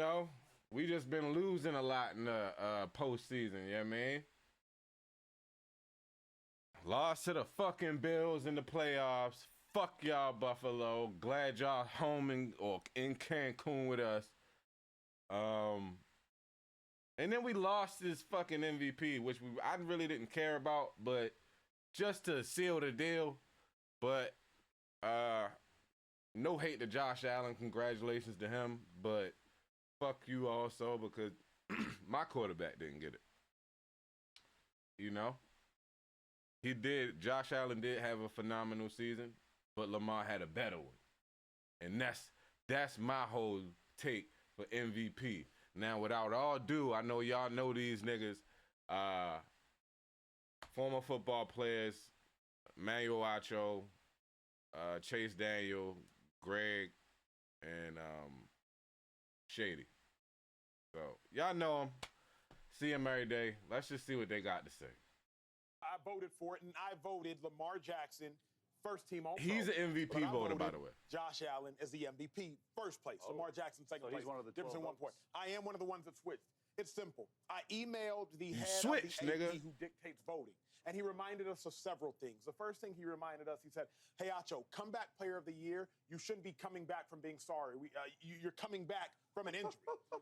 know, we just been losing a lot in the postseason, you know what I mean? Lost to the fucking Bills in the playoffs. Fuck y'all, Buffalo. Glad y'all home in Cancun with us. And then we lost this fucking MVP, which I really didn't care about, but just to seal the deal. But no hate to Josh Allen. Congratulations to him. But fuck you also, because my quarterback didn't get it. You know? Josh Allen did have a phenomenal season, but Lamar had a better one. And that's my whole take for MVP. Now, without all due, I know y'all know these niggas, former football players, Manuel Acho, Chase Daniel, Greg, and Shady. So, y'all know them. See them every day. Let's just see what they got to say. I voted for it, and I voted Lamar Jackson, first team All-Pro. He's an MVP voter, by the way. Josh Allen is the MVP, first place. Lamar Jackson, second place. He's one of the difference in 1 point. I am one of the ones that switched. It's simple. I emailed the head of the AD who dictates voting, and he reminded us of several things. The first thing he reminded us, he said, hey, Acho, comeback player of the year, you shouldn't be coming back from being sorry. You're coming back from an injury.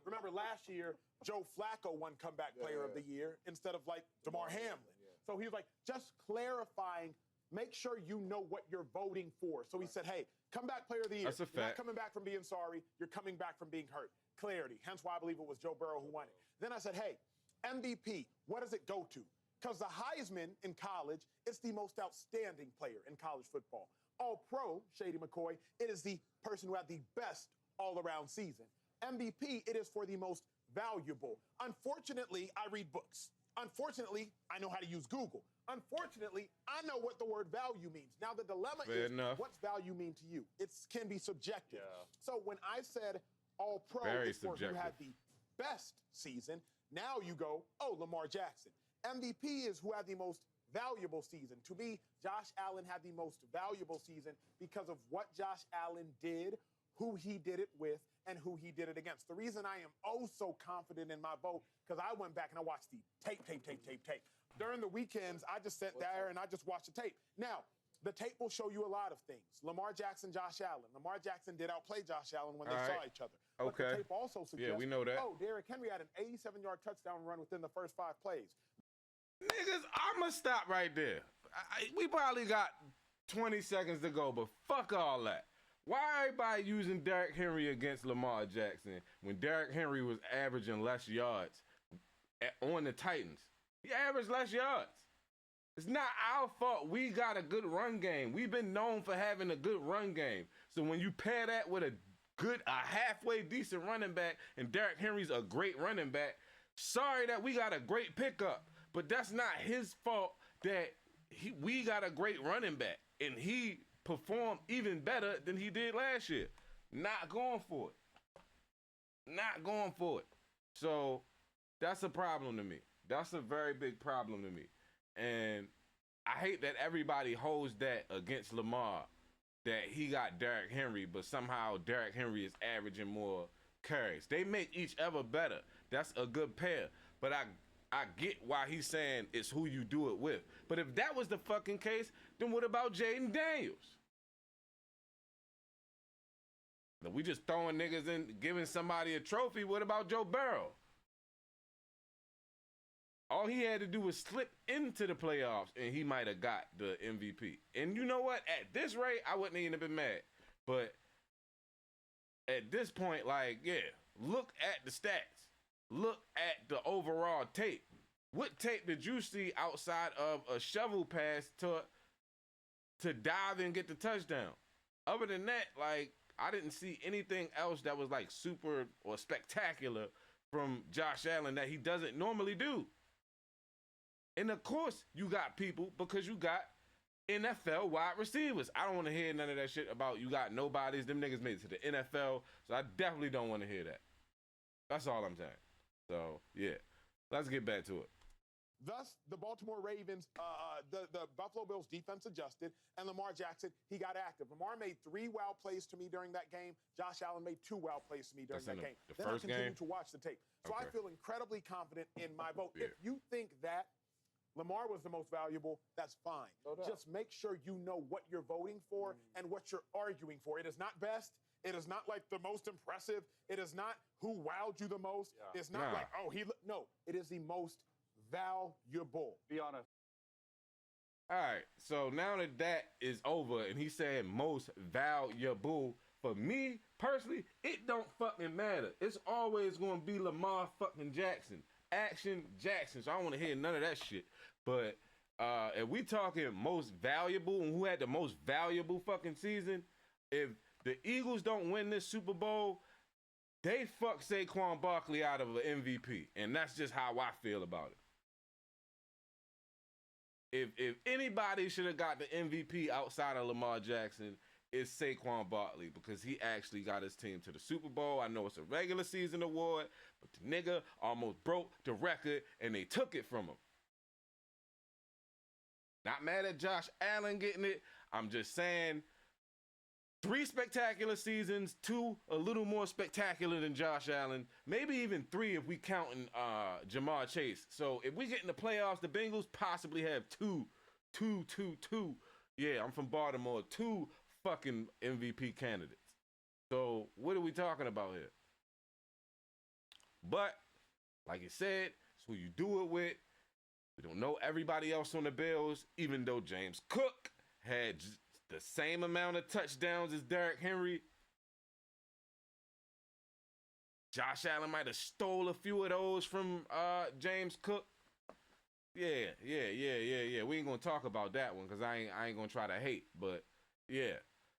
Remember, last year, Joe Flacco won comeback player of the year instead of, like, Damar Hamlin. Yeah. So he was like, just clarifying, make sure you know what you're voting for. So he said, hey, comeback player of the year. That's a fact. You're not coming back from being sorry. You're coming back from being hurt. Clarity. Hence why I believe it was Joe Burrow who won it. Then I said, hey, MVP, what does it go to? Because the Heisman in college, it's the most outstanding player in college football. All-Pro, Shady McCoy, it is the person who had the best all-around season. MVP, it is for the most valuable. Unfortunately, I read books. Unfortunately, I know how to use Google. Unfortunately, I know what the word value means. Now, the dilemma is, what's value mean to you? It can be subjective. Yeah. So when I said All-Pro is for who had the best season, now you go, oh, Lamar Jackson. MVP is who had the most valuable season. To me, Josh Allen had the most valuable season because of what Josh Allen did, who he did it with, and who he did it against. The reason I am oh so confident in my vote, because I went back and I watched the tape. During the weekends, I just sat there and I just watched the tape. Now, the tape will show you a lot of things. Lamar Jackson, Josh Allen. Lamar Jackson did outplay Josh Allen when they saw each other. But the tape also suggests, we know that. Oh, Derrick Henry had an 87-yard touchdown run within the first 5 plays. Niggas, I'm going to stop right there. We probably got 20 seconds to go, but fuck all that. Why everybody using Derrick Henry against Lamar Jackson when Derrick Henry was averaging less yards on the Titans? He averaged less yards. It's not our fault. We got a good run game. We've been known for having a good run game. So when you pair that with a halfway decent running back, and Derrick Henry's a great running back, sorry that we got a great pickup, but that's not his fault that we got a great running back, and he performed even better than he did last year. Not going for it. So that's a problem to me. That's a very big problem to me. And I hate that everybody holds that against Lamar, that he got Derrick Henry, but somehow Derrick Henry is averaging more carries. They make each other better. That's a good pair. But I get why he's saying it's who you do it with. But if that was the fucking case, then what about Jaden Daniels? We just throwing niggas in, giving somebody a trophy. What about Joe Burrow? All he had to do was slip into the playoffs, and he might have got the MVP. And you know what? At this rate, I wouldn't even have been mad. But at this point, look at the stats. Look at the overall tape. What tape did you see outside of a shovel pass to dive and get the touchdown? Other than that, I didn't see anything else that was super or spectacular from Josh Allen that he doesn't normally do. And of course, you got people because you got NFL wide receivers. I don't want to hear none of that shit about you got nobodies. Them niggas made it to the NFL, so I definitely don't want to hear that. That's all I'm saying. So, yeah, let's get back to it. Thus, the Baltimore Ravens, the Buffalo Bills defense adjusted, and Lamar Jackson, he got active. Lamar made 3 wow plays to me during that game. Josh Allen made 2 wow plays to me during that game. The then first I continued game? to watch the tape. So Okay. I feel incredibly confident in my vote. Yeah. If you think that Lamar was the most valuable, that's fine. No doubt. Just make sure you know what you're voting for and what you're arguing for. It is not best. It is not like the most impressive. It is not who wowed you the most. Yeah. It's not Nah. like, oh, no. It is the most valuable. Be honest. All right, so now that is over, and he said most valuable, for me personally, it don't fucking matter. It's always gonna be Lamar fucking Jackson, Action Jackson. So I don't want to hear none of that shit. But if we talking most valuable and who had the most valuable fucking season, if the Eagles don't win this Super Bowl, they fuck Saquan Barkley out of an MVP, and that's just how I feel about it. If anybody should have got the MVP outside of Lamar Jackson, it's Saquon Barkley, because he actually got his team to the Super Bowl. I know it's a regular season award, but the nigga almost broke the record, and they took it from him. Not mad at Josh Allen getting it. I'm just saying 3 spectacular seasons, 2 a little more spectacular than Josh Allen, maybe even 3 if we counting Jamar Chase. So if we get in the playoffs, the Bengals possibly have 2. Yeah, I'm from Baltimore. 2 fucking MVP candidates. So what are we talking about here? But like you said, it's who you do it with. We don't know everybody else on the Bills, even though James Cook had the same amount of touchdowns as Derrick Henry. Josh Allen might have stole a few of those from James Cook. Yeah. We ain't gonna talk about that one because I ain't gonna try to hate. But yeah,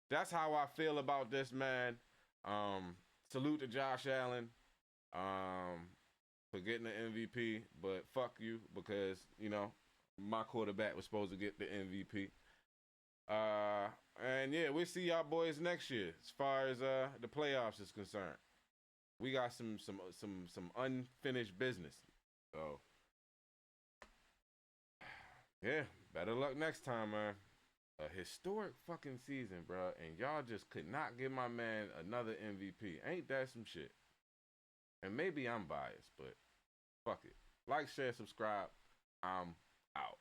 that's how I feel about this, man. Salute to Josh Allen for getting the MVP, but fuck you because, you know, my quarterback was supposed to get the MVP. And yeah, we'll see y'all boys next year as far as the playoffs is concerned. We got some unfinished business. So yeah, better luck next time, man. A historic fucking season, bro, and y'all just could not give my man another MVP. Ain't that some shit? And maybe I'm biased, but fuck it. Like, share, subscribe. I'm out.